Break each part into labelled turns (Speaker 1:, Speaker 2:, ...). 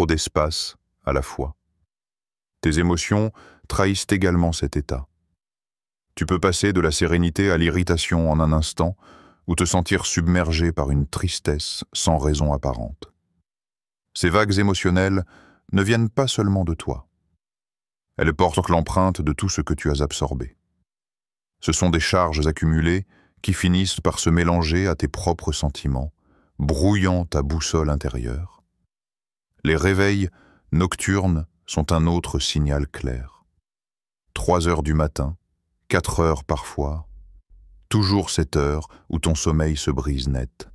Speaker 1: trop d'espace à la fois. Tes émotions trahissent également cet état. Tu peux passer de la sérénité à l'irritation en un instant ou te sentir submergé par une tristesse sans raison apparente. Ces vagues émotionnelles ne viennent pas seulement de toi. Elles portent l'empreinte de tout ce que tu as absorbé. Ce sont des charges accumulées qui finissent par se mélanger à tes propres sentiments, brouillant ta boussole intérieure. Les réveils nocturnes sont un autre signal clair. 3 heures du matin, 4 heures parfois, toujours cette heure où ton sommeil se brise net.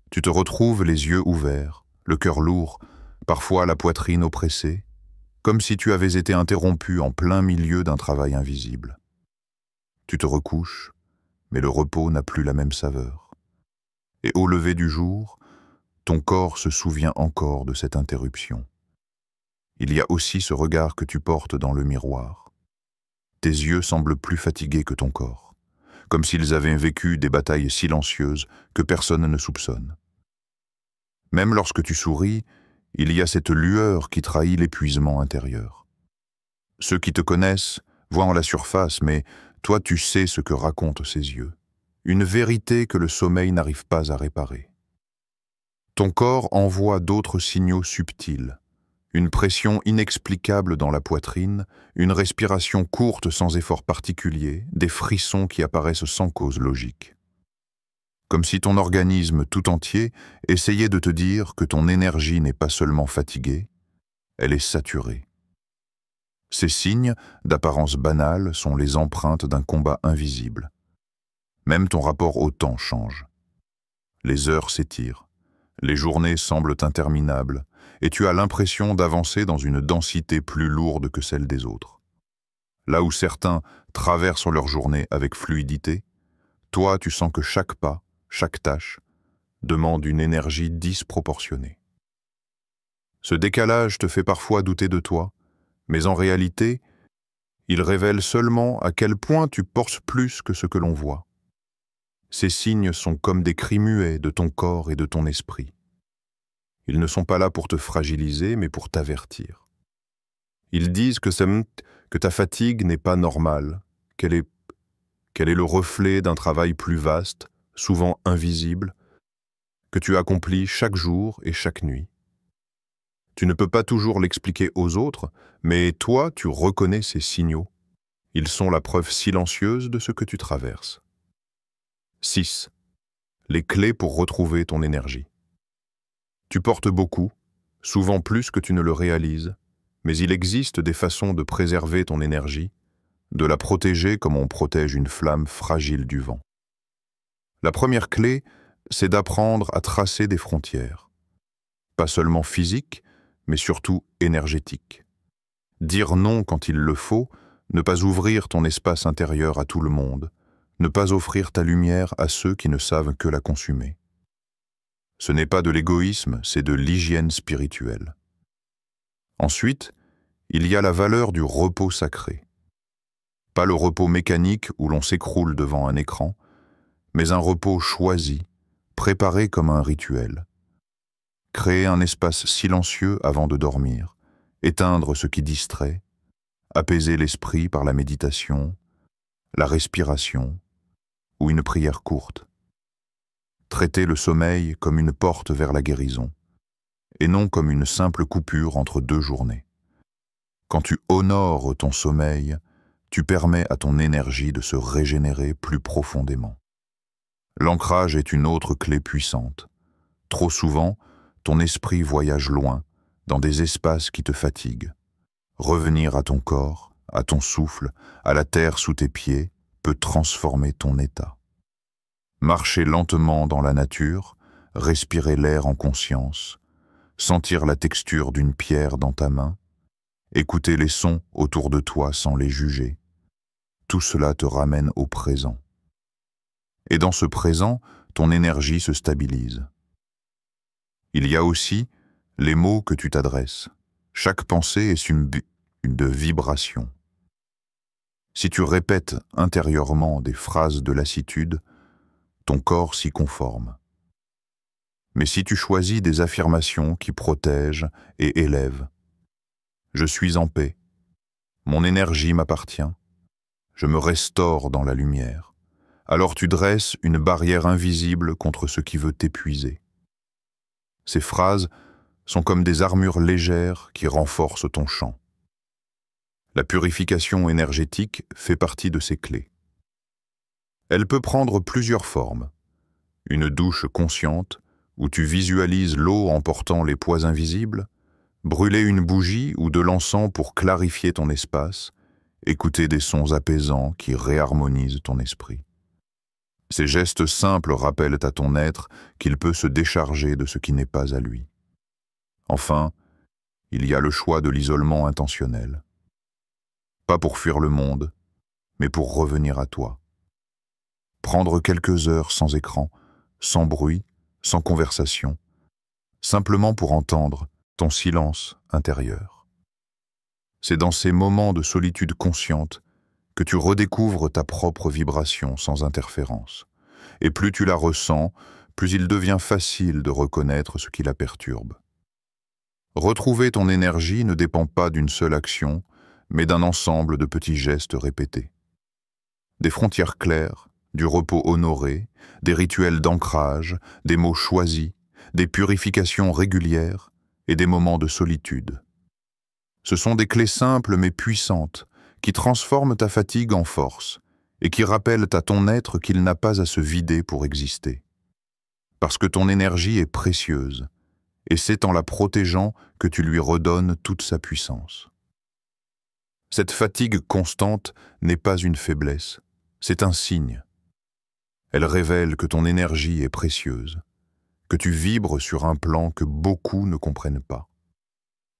Speaker 1: Tu te retrouves les yeux ouverts, le cœur lourd, parfois la poitrine oppressée, comme si tu avais été interrompu en plein milieu d'un travail invisible. Tu te recouches, mais le repos n'a plus la même saveur. Et au lever du jour, ton corps se souvient encore de cette interruption. Il y a aussi ce regard que tu portes dans le miroir. Tes yeux semblent plus fatigués que ton corps, comme s'ils avaient vécu des batailles silencieuses que personne ne soupçonne. Même lorsque tu souris, il y a cette lueur qui trahit l'épuisement intérieur. Ceux qui te connaissent voient en la surface, mais toi tu sais ce que racontent ces yeux. Une vérité que le sommeil n'arrive pas à réparer. Ton corps envoie d'autres signaux subtils. Une pression inexplicable dans la poitrine, une respiration courte sans effort particulier, des frissons qui apparaissent sans cause logique. Comme si ton organisme tout entier essayait de te dire que ton énergie n'est pas seulement fatiguée, elle est saturée. Ces signes, d'apparence banale, sont les empreintes d'un combat invisible. Même ton rapport au temps change. Les heures s'étirent, les journées semblent interminables, et tu as l'impression d'avancer dans une densité plus lourde que celle des autres. Là où certains traversent leur journée avec fluidité, toi tu sens que chaque pas, chaque tâche, demande une énergie disproportionnée. Ce décalage te fait parfois douter de toi, mais en réalité, il révèle seulement à quel point tu portes plus que ce que l'on voit. Ces signes sont comme des cris muets de ton corps et de ton esprit. Ils ne sont pas là pour te fragiliser, mais pour t'avertir. Ils disent que ta fatigue n'est pas normale, qu'elle est le reflet d'un travail plus vaste, souvent invisible, que tu accomplis chaque jour et chaque nuit. Tu ne peux pas toujours l'expliquer aux autres, mais toi, tu reconnais ces signaux. Ils sont la preuve silencieuse de ce que tu traverses. 6. Les clés pour retrouver ton énergie. Tu portes beaucoup, souvent plus que tu ne le réalises, mais il existe des façons de préserver ton énergie, de la protéger comme on protège une flamme fragile du vent. La première clé, c'est d'apprendre à tracer des frontières. Pas seulement physiques, mais surtout énergétiques. Dire non quand il le faut, ne pas ouvrir ton espace intérieur à tout le monde, ne pas offrir ta lumière à ceux qui ne savent que la consumer. Ce n'est pas de l'égoïsme, c'est de l'hygiène spirituelle. Ensuite, il y a la valeur du repos sacré. Pas le repos mécanique où l'on s'écroule devant un écran, mais un repos choisi, préparé comme un rituel. Créer un espace silencieux avant de dormir, éteindre ce qui distrait, apaiser l'esprit par la méditation, la respiration ou une prière courte. Traiter le sommeil comme une porte vers la guérison, et non comme une simple coupure entre 2 journées. Quand tu honores ton sommeil, tu permets à ton énergie de se régénérer plus profondément. L'ancrage est une autre clé puissante. Trop souvent, ton esprit voyage loin, dans des espaces qui te fatiguent. Revenir à ton corps, à ton souffle, à la terre sous tes pieds, peut transformer ton état. Marcher lentement dans la nature, respirer l'air en conscience, sentir la texture d'une pierre dans ta main, écouter les sons autour de toi sans les juger. Tout cela te ramène au présent. Et dans ce présent, ton énergie se stabilise. Il y a aussi les mots que tu t'adresses. Chaque pensée est une vibration. Si tu répètes intérieurement des phrases de lassitude, ton corps s'y conforme. mais si tu choisis des affirmations qui protègent et élèvent. Je suis en paix. Mon énergie m'appartient. Je me restaure dans la lumière. Alors tu dresses une barrière invisible contre ce qui veut t'épuiser. Ces phrases sont comme des armures légères qui renforcent ton champ. La purification énergétique fait partie de ces clés. Elle peut prendre plusieurs formes. Une douche consciente, où tu visualises l'eau emportant les poids invisibles, brûler une bougie ou de l'encens pour clarifier ton espace, écouter des sons apaisants qui réharmonisent ton esprit. Ces gestes simples rappellent à ton être qu'il peut se décharger de ce qui n'est pas à lui. Enfin, il y a le choix de l'isolement intentionnel. Pas pour fuir le monde, mais pour revenir à toi. Prendre quelques heures sans écran, sans bruit, sans conversation, simplement pour entendre ton silence intérieur. C'est dans ces moments de solitude consciente que tu redécouvres ta propre vibration sans interférence. Et plus tu la ressens, plus il devient facile de reconnaître ce qui la perturbe. Retrouver ton énergie ne dépend pas d'une seule action, mais d'un ensemble de petits gestes répétés. Des frontières claires, du repos honoré, des rituels d'ancrage, des mots choisis, des purifications régulières et des moments de solitude. Ce sont des clés simples mais puissantes qui transforment ta fatigue en force et qui rappellent à ton être qu'il n'a pas à se vider pour exister. Parce que ton énergie est précieuse et c'est en la protégeant que tu lui redonnes toute sa puissance. Cette fatigue constante n'est pas une faiblesse, c'est un signe. Elle révèle que ton énergie est précieuse, que tu vibres sur un plan que beaucoup ne comprennent pas.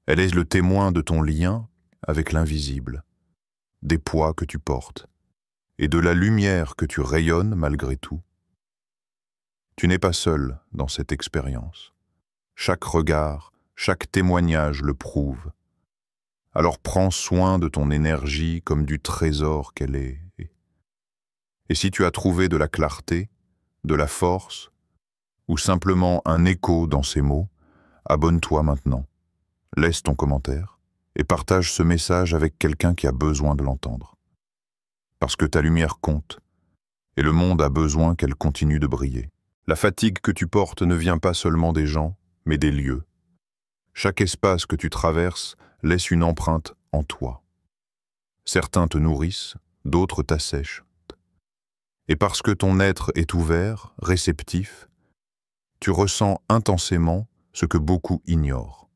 Speaker 1: Elle est le témoin de ton lien avec l'invisible, des poids que tu portes et de la lumière que tu rayonnes malgré tout. Tu n'es pas seul dans cette expérience. Chaque regard, chaque témoignage le prouve. Alors prends soin de ton énergie comme du trésor qu'elle est. Et si tu as trouvé de la clarté, de la force, ou simplement un écho dans ces mots, abonne-toi maintenant, laisse ton commentaire et partage ce message avec quelqu'un qui a besoin de l'entendre. Parce que ta lumière compte, et le monde a besoin qu'elle continue de briller. La fatigue que tu portes ne vient pas seulement des gens, mais des lieux. Chaque espace que tu traverses laisse une empreinte en toi. Certains te nourrissent, d'autres t'assèchent. Et parce que ton être est ouvert, réceptif, tu ressens intensément ce que beaucoup ignorent.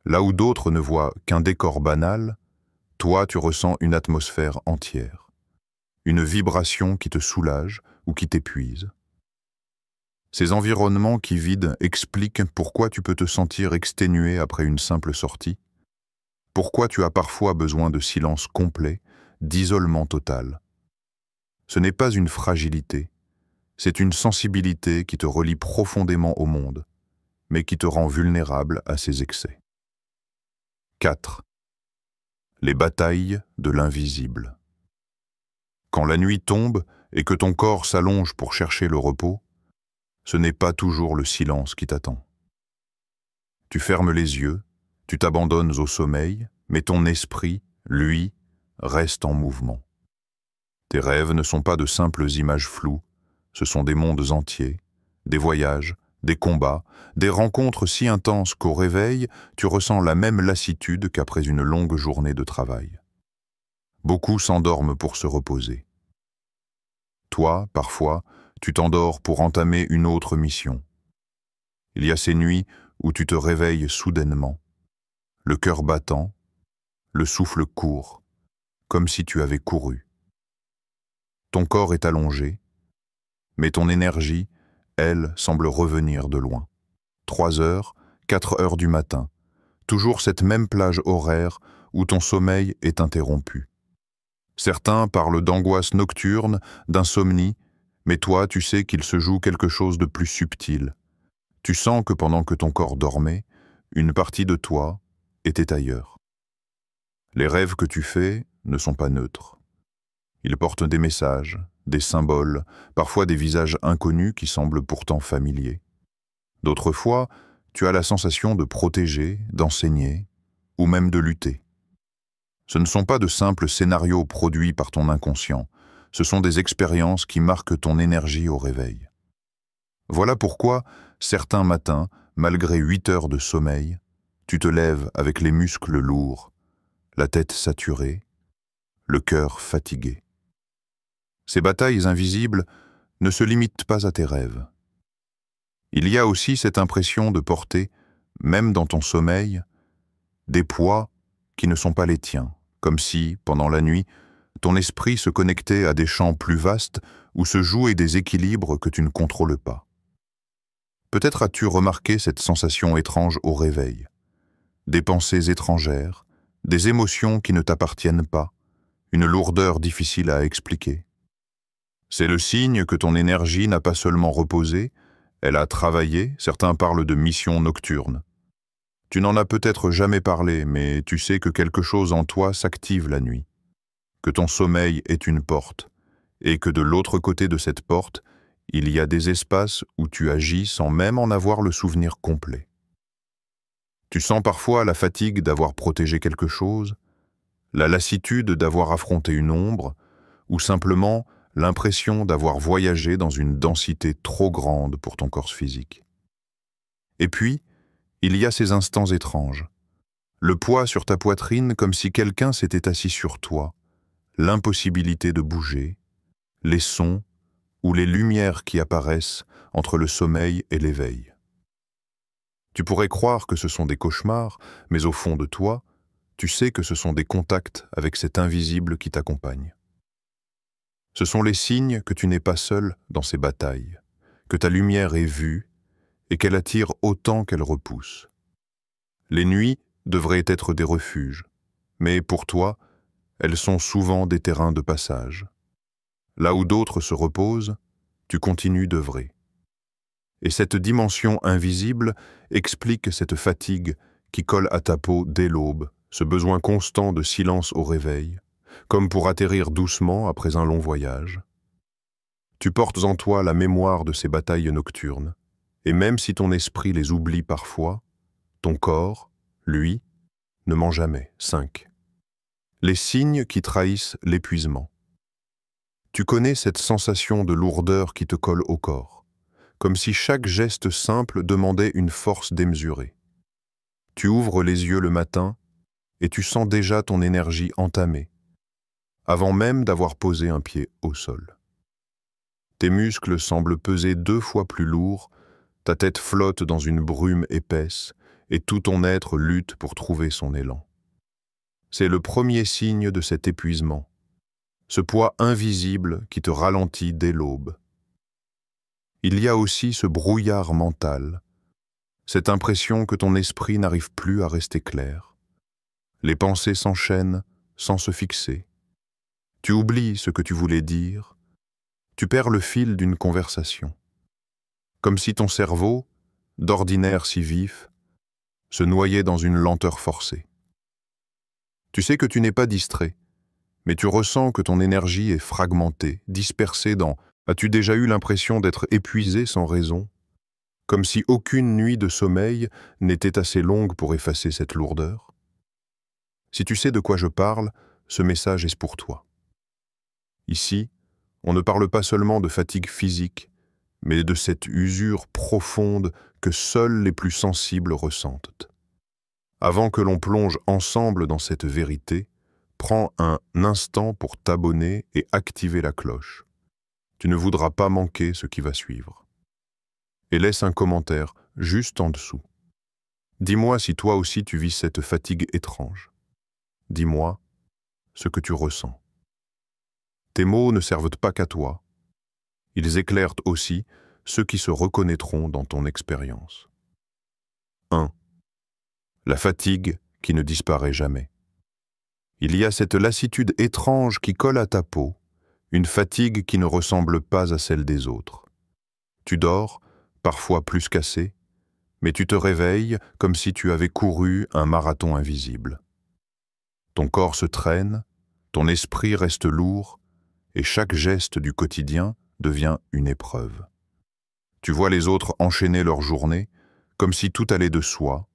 Speaker 1: Là où d'autres ne voient qu'un décor banal, toi tu ressens une atmosphère entière, une vibration qui te soulage ou qui t'épuise. Ces environnements qui vident expliquent pourquoi tu peux te sentir exténué après une simple sortie, pourquoi tu as parfois besoin de silence complet, d'isolement total. Ce n'est pas une fragilité, c'est une sensibilité qui te relie profondément au monde, mais qui te rend vulnérable à ses excès. 4. Les batailles de l'invisible. Quand la nuit tombe et que ton corps s'allonge pour chercher le repos, ce n'est pas toujours le silence qui t'attend. Tu fermes les yeux, tu t'abandonnes au sommeil, mais ton esprit, lui, reste en mouvement. Tes rêves ne sont pas de simples images floues, ce sont des mondes entiers, des voyages, des combats, des rencontres si intenses qu'au réveil, tu ressens la même lassitude qu'après une longue journée de travail. Beaucoup s'endorment pour se reposer. Toi, parfois, tu t'endors pour entamer une autre mission. Il y a ces nuits où tu te réveilles soudainement, le cœur battant, le souffle court, comme si tu avais couru. Ton corps est allongé, mais ton énergie, elle, semble revenir de loin. 3 heures, 4 heures du matin, toujours cette même plage horaire où ton sommeil est interrompu. Certains parlent d'angoisse nocturne, d'insomnie, mais toi, tu sais qu'il se joue quelque chose de plus subtil. Tu sens que pendant que ton corps dormait, une partie de toi était ailleurs. Les rêves que tu fais ne sont pas neutres. Ils portent des messages, des symboles, parfois des visages inconnus qui semblent pourtant familiers. D'autres fois, tu as la sensation de protéger, d'enseigner, ou même de lutter. Ce ne sont pas de simples scénarios produits par ton inconscient, ce sont des expériences qui marquent ton énergie au réveil. Voilà pourquoi, certains matins, malgré 8 heures de sommeil, tu te lèves avec les muscles lourds, la tête saturée, le cœur fatigué. Ces batailles invisibles ne se limitent pas à tes rêves. Il y a aussi cette impression de porter, même dans ton sommeil, des poids qui ne sont pas les tiens, comme si, pendant la nuit, ton esprit se connectait à des champs plus vastes où se jouaient des équilibres que tu ne contrôles pas. Peut-être as-tu remarqué cette sensation étrange au réveil, des pensées étrangères, des émotions qui ne t'appartiennent pas, une lourdeur difficile à expliquer. C'est le signe que ton énergie n'a pas seulement reposé, elle a travaillé, certains parlent de mission nocturne. Tu n'en as peut-être jamais parlé, mais tu sais que quelque chose en toi s'active la nuit, que ton sommeil est une porte, et que de l'autre côté de cette porte, il y a des espaces où tu agis sans même en avoir le souvenir complet. Tu sens parfois la fatigue d'avoir protégé quelque chose, la lassitude d'avoir affronté une ombre, ou simplement l'impression d'avoir voyagé dans une densité trop grande pour ton corps physique. Et puis, il y a ces instants étranges. Le poids sur ta poitrine comme si quelqu'un s'était assis sur toi, l'impossibilité de bouger, les sons ou les lumières qui apparaissent entre le sommeil et l'éveil. Tu pourrais croire que ce sont des cauchemars, mais au fond de toi, tu sais que ce sont des contacts avec cet invisible qui t'accompagne. Ce sont les signes que tu n'es pas seul dans ces batailles, que ta lumière est vue et qu'elle attire autant qu'elle repousse. Les nuits devraient être des refuges, mais pour toi, elles sont souvent des terrains de passage. Là où d'autres se reposent, tu continues d'œuvrer. Et cette dimension invisible explique cette fatigue qui colle à ta peau dès l'aube, ce besoin constant de silence au réveil, comme pour atterrir doucement après un long voyage. Tu portes en toi la mémoire de ces batailles nocturnes, et même si ton esprit les oublie parfois, ton corps, lui, ne ment jamais. 5. Les signes qui trahissent l'épuisement. Tu connais cette sensation de lourdeur qui te colle au corps, comme si chaque geste simple demandait une force démesurée. Tu ouvres les yeux le matin et tu sens déjà ton énergie entamée, avant même d'avoir posé un pied au sol. Tes muscles semblent peser 2 fois plus lourd, ta tête flotte dans une brume épaisse et tout ton être lutte pour trouver son élan. C'est le premier signe de cet épuisement, ce poids invisible qui te ralentit dès l'aube. Il y a aussi ce brouillard mental, cette impression que ton esprit n'arrive plus à rester clair. Les pensées s'enchaînent sans se fixer. Tu oublies ce que tu voulais dire, tu perds le fil d'une conversation. Comme si ton cerveau, d'ordinaire si vif, se noyait dans une lenteur forcée. Tu sais que tu n'es pas distrait, mais tu ressens que ton énergie est fragmentée, dispersée dans « As-tu déjà eu l'impression d'être épuisé sans raison ?» Comme si aucune nuit de sommeil n'était assez longue pour effacer cette lourdeur. Si tu sais de quoi je parle, ce message est pour toi. Ici, on ne parle pas seulement de fatigue physique, mais de cette usure profonde que seuls les plus sensibles ressentent. Avant que l'on plonge ensemble dans cette vérité, prends un instant pour t'abonner et activer la cloche. Tu ne voudras pas manquer ce qui va suivre. Et laisse un commentaire juste en dessous. Dis-moi si toi aussi tu vis cette fatigue étrange. Dis-moi ce que tu ressens. Tes mots ne servent pas qu'à toi. Ils éclairent aussi ceux qui se reconnaîtront dans ton expérience. 1. La fatigue qui ne disparaît jamais. Il y a cette lassitude étrange qui colle à ta peau, une fatigue qui ne ressemble pas à celle des autres. Tu dors, parfois plus cassé, mais tu te réveilles comme si tu avais couru un marathon invisible. Ton corps se traîne, ton esprit reste lourd, et chaque geste du quotidien devient une épreuve. Tu vois les autres enchaîner leur journée, comme si tout allait de soi,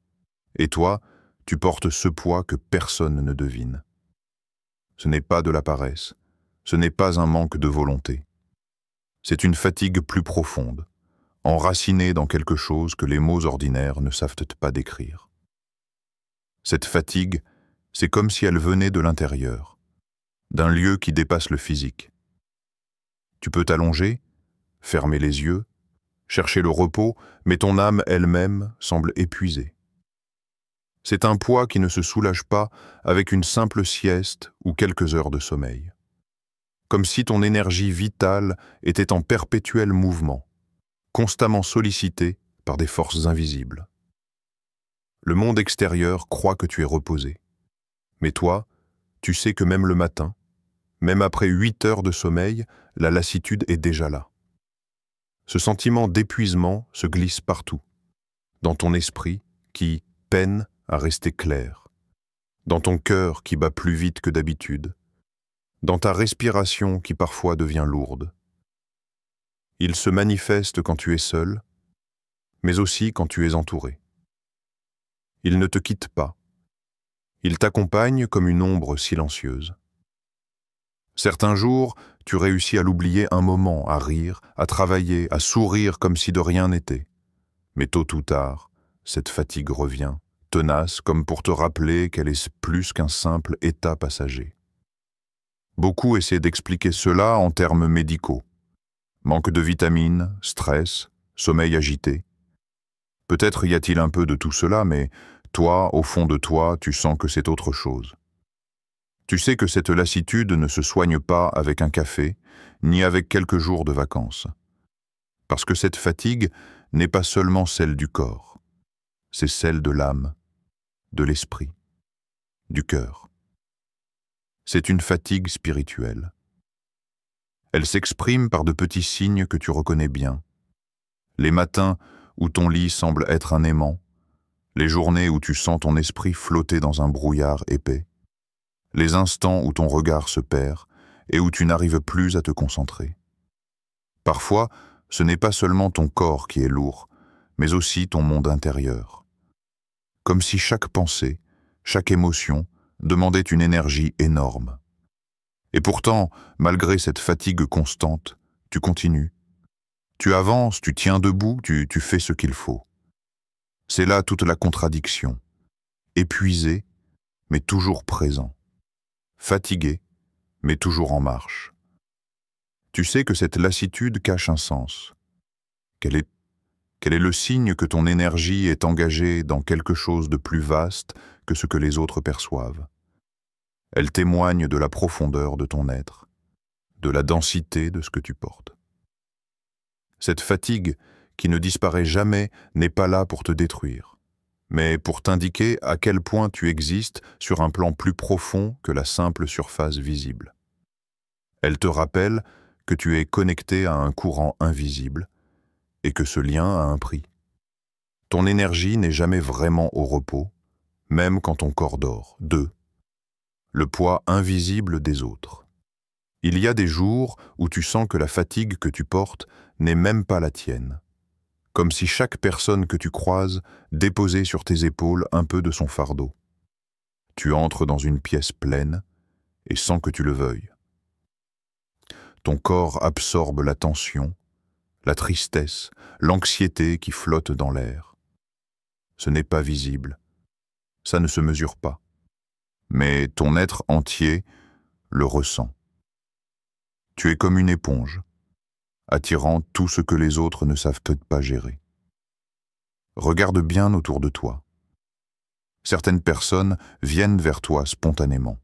Speaker 1: et toi, tu portes ce poids que personne ne devine. Ce n'est pas de la paresse, ce n'est pas un manque de volonté. C'est une fatigue plus profonde, enracinée dans quelque chose que les mots ordinaires ne savent pas décrire. Cette fatigue, c'est comme si elle venait de l'intérieur, d'un lieu qui dépasse le physique. Tu peux t'allonger, fermer les yeux, chercher le repos, mais ton âme elle-même semble épuisée. C'est un poids qui ne se soulage pas avec une simple sieste ou quelques heures de sommeil. Comme si ton énergie vitale était en perpétuel mouvement, constamment sollicitée par des forces invisibles. Le monde extérieur croit que tu es reposé. Mais toi, tu sais que même le matin, même après 8 heures de sommeil, la lassitude est déjà là. Ce sentiment d'épuisement se glisse partout, dans ton esprit qui peine à rester clair, dans ton cœur qui bat plus vite que d'habitude, dans ta respiration qui parfois devient lourde. Il se manifeste quand tu es seul, mais aussi quand tu es entouré. Il ne te quitte pas. Il t'accompagne comme une ombre silencieuse. Certains jours, tu réussis à l'oublier un moment, à rire, à travailler, à sourire comme si de rien n'était. Mais tôt ou tard, cette fatigue revient, tenace comme pour te rappeler qu'elle est plus qu'un simple état passager. Beaucoup essaient d'expliquer cela en termes médicaux. Manque de vitamines, stress, sommeil agité. Peut-être y a-t-il un peu de tout cela, mais toi, au fond de toi, tu sens que c'est autre chose. Tu sais que cette lassitude ne se soigne pas avec un café, ni avec quelques jours de vacances. Parce que cette fatigue n'est pas seulement celle du corps, c'est celle de l'âme, de l'esprit, du cœur. C'est une fatigue spirituelle. Elle s'exprime par de petits signes que tu reconnais bien. Les matins où ton lit semble être un aimant, les journées où tu sens ton esprit flotter dans un brouillard épais, les instants où ton regard se perd et où tu n'arrives plus à te concentrer. Parfois, ce n'est pas seulement ton corps qui est lourd, mais aussi ton monde intérieur. Comme si chaque pensée, chaque émotion demandait une énergie énorme. Et pourtant, malgré cette fatigue constante, tu continues. Tu avances, tu tiens debout, tu fais ce qu'il faut. C'est là toute la contradiction. Épuisé, mais toujours présent. Fatigué, mais toujours en marche. Tu sais que cette lassitude cache un sens. Quel est le signe que ton énergie est engagée dans quelque chose de plus vaste que ce que les autres perçoivent. Elle témoigne de la profondeur de ton être, de la densité de ce que tu portes. Cette fatigue, qui ne disparaît jamais, n'est pas là pour te détruire, mais pour t'indiquer à quel point tu existes sur un plan plus profond que la simple surface visible. Elle te rappelle que tu es connecté à un courant invisible et que ce lien a un prix. Ton énergie n'est jamais vraiment au repos, même quand ton corps dort. 2. Le poids invisible des autres. Il y a des jours où tu sens que la fatigue que tu portes n'est même pas la tienne, comme si chaque personne que tu croises déposait sur tes épaules un peu de son fardeau. Tu entres dans une pièce pleine et sans que tu le veuilles. Ton corps absorbe la tension, la tristesse, l'anxiété qui flotte dans l'air. Ce n'est pas visible, ça ne se mesure pas, mais ton être entier le ressent. Tu es comme une éponge, attirant tout ce que les autres ne savent peut-être pas gérer. Regarde bien autour de toi. Certaines personnes viennent vers toi spontanément,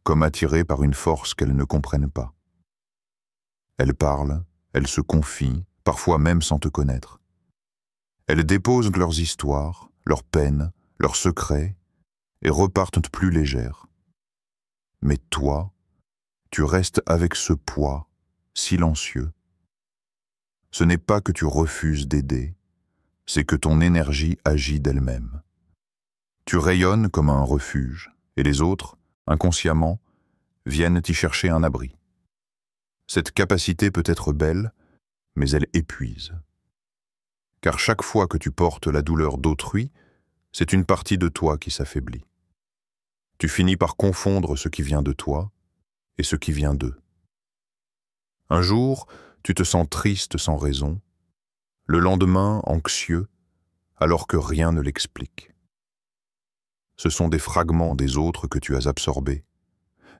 Speaker 1: comme attirées par une force qu'elles ne comprennent pas. Elles parlent, elles se confient, parfois même sans te connaître. Elles déposent leurs histoires, leurs peines, leurs secrets, et repartent plus légères. Mais toi, tu restes avec ce poids, silencieux. Ce n'est pas que tu refuses d'aider, c'est que ton énergie agit d'elle-même. Tu rayonnes comme un refuge, et les autres, inconsciemment, viennent y chercher un abri. Cette capacité peut être belle, mais elle épuise. car chaque fois que tu portes la douleur d'autrui, c'est une partie de toi qui s'affaiblit. Tu finis par confondre ce qui vient de toi et ce qui vient d'eux. Un jour, tu te sens triste sans raison, le lendemain anxieux, alors que rien ne l'explique. Ce sont des fragments des autres que tu as absorbés,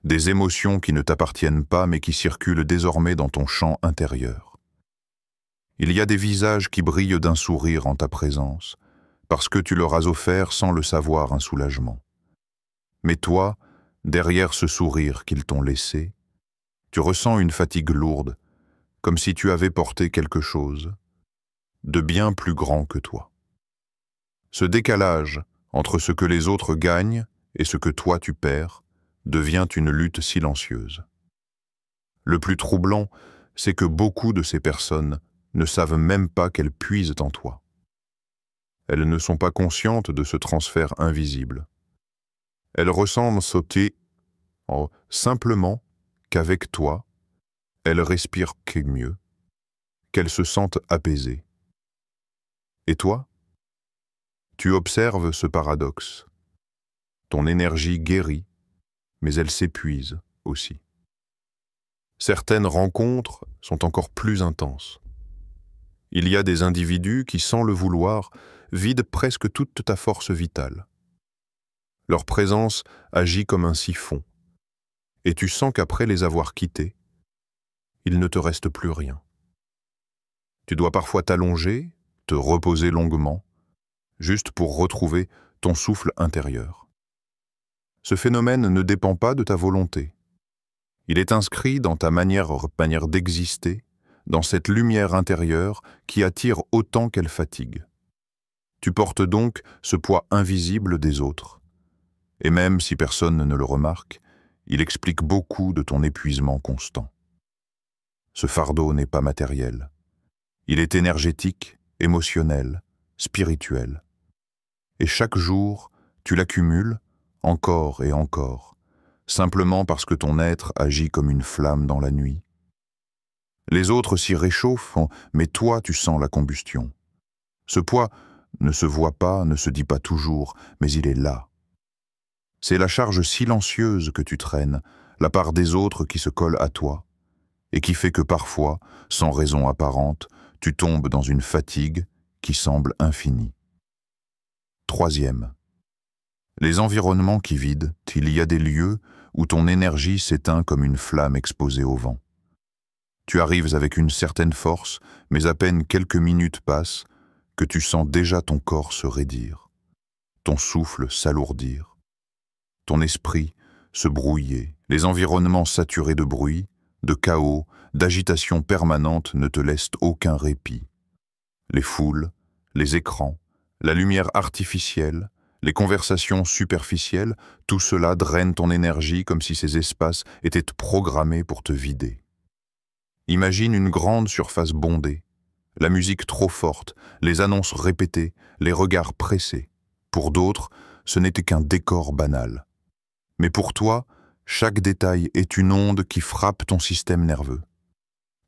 Speaker 1: des émotions qui ne t'appartiennent pas mais qui circulent désormais dans ton champ intérieur. Il y a des visages qui brillent d'un sourire en ta présence, parce que tu leur as offert sans le savoir un soulagement. Mais toi, derrière ce sourire qu'ils t'ont laissé, tu ressens une fatigue lourde, comme si tu avais porté quelque chose de bien plus grand que toi. Ce décalage entre ce que les autres gagnent et ce que toi tu perds devient une lutte silencieuse. Le plus troublant, c'est que beaucoup de ces personnes ne savent même pas qu'elles puisent en toi. Elles ne sont pas conscientes de ce transfert invisible. Elles ressentent sauter simplement qu'avec toi, elles respirent mieux, qu'elles se sentent apaisées. Et toi? Tu observes ce paradoxe. Ton énergie guérit, mais elle s'épuise aussi. Certaines rencontres sont encore plus intenses. Il y a des individus qui, sans le vouloir, vident presque toute ta force vitale. Leur présence agit comme un siphon, et tu sens qu'après les avoir quittés, il ne te reste plus rien. Tu dois parfois t'allonger, te reposer longuement, juste pour retrouver ton souffle intérieur. Ce phénomène ne dépend pas de ta volonté. Il est inscrit dans ta manière d'exister, dans cette lumière intérieure qui attire autant qu'elle fatigue. Tu portes donc ce poids invisible des autres. Et même si personne ne le remarque, il explique beaucoup de ton épuisement constant. Ce fardeau n'est pas matériel. Il est énergétique, émotionnel, spirituel. Et chaque jour, tu l'accumules encore et encore, simplement parce que ton être agit comme une flamme dans la nuit. Les autres s'y réchauffent, mais toi tu sens la combustion. Ce poids ne se voit pas, ne se dit pas toujours, mais il est là. C'est la charge silencieuse que tu traînes, la part des autres qui se colle à toi, et qui fait que parfois, sans raison apparente, tu tombes dans une fatigue qui semble infinie. Troisième. Les environnements qui vident, il y a des lieux où ton énergie s'éteint comme une flamme exposée au vent. Tu arrives avec une certaine force, mais à peine quelques minutes passent que tu sens déjà ton corps se raidir, ton souffle s'alourdir, ton esprit se brouiller. Les environnements saturés de bruit, de chaos, d'agitation permanente ne te laissent aucun répit. Les foules, les écrans, la lumière artificielle, les conversations superficielles, tout cela draine ton énergie comme si ces espaces étaient programmés pour te vider. Imagine une grande surface bondée, la musique trop forte, les annonces répétées, les regards pressés. Pour d'autres, ce n'était qu'un décor banal. Mais pour toi, chaque détail est une onde qui frappe ton système nerveux.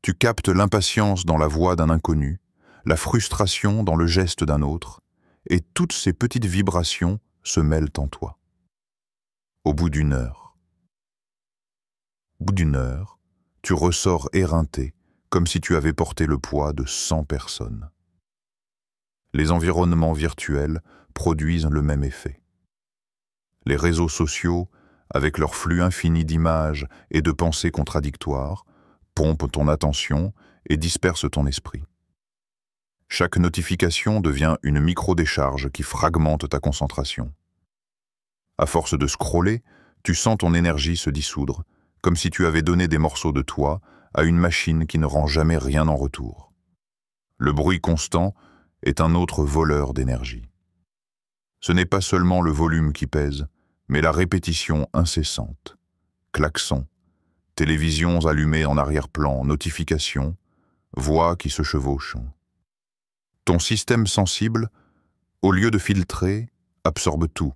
Speaker 1: Tu captes l'impatience dans la voix d'un inconnu, la frustration dans le geste d'un autre, et toutes ces petites vibrations se mêlent en toi. Au bout d'une heure, tu ressors éreinté, comme si tu avais porté le poids de 100 personnes. Les environnements virtuels produisent le même effet. Les réseaux sociaux, avec leur flux infini d'images et de pensées contradictoires, pompent ton attention et dispersent ton esprit. Chaque notification devient une micro-décharge qui fragmente ta concentration. À force de scroller, tu sens ton énergie se dissoudre, comme si tu avais donné des morceaux de toi à une machine qui ne rend jamais rien en retour. Le bruit constant est un autre voleur d'énergie. Ce n'est pas seulement le volume qui pèse, mais la répétition incessante. Klaxons, télévisions allumées en arrière-plan, notifications, voix qui se chevauchent. Ton système sensible, au lieu de filtrer, absorbe tout.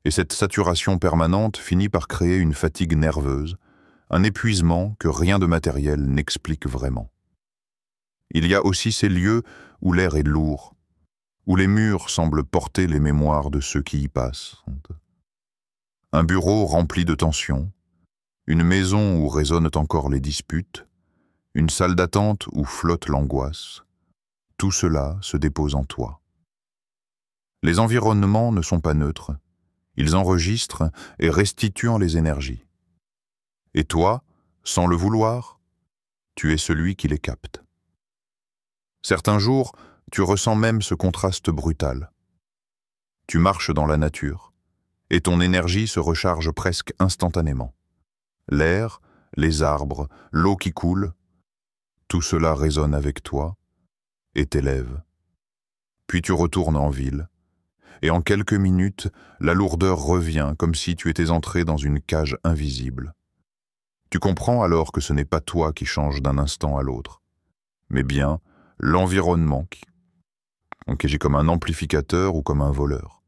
Speaker 1: Et cette saturation permanente finit par créer une fatigue nerveuse, un épuisement que rien de matériel n'explique vraiment. Il y a aussi ces lieux où l'air est lourd, où les murs semblent porter les mémoires de ceux qui y passent. Un bureau rempli de tensions, une maison où résonnent encore les disputes, une salle d'attente où flotte l'angoisse. Tout cela se dépose en toi. Les environnements ne sont pas neutres. Ils enregistrent et restituent les énergies. Et toi, sans le vouloir, tu es celui qui les capte. Certains jours, tu ressens même ce contraste brutal. Tu marches dans la nature, et ton énergie se recharge presque instantanément. L'air, les arbres, l'eau qui coule, tout cela résonne avec toi et t'élève. Puis tu retournes en ville, et en quelques minutes, la lourdeur revient comme si tu étais entré dans une cage invisible. Tu comprends alors que ce n'est pas toi qui change d'un instant à l'autre, mais bien l'environnement qui agit comme un amplificateur ou comme un voleur.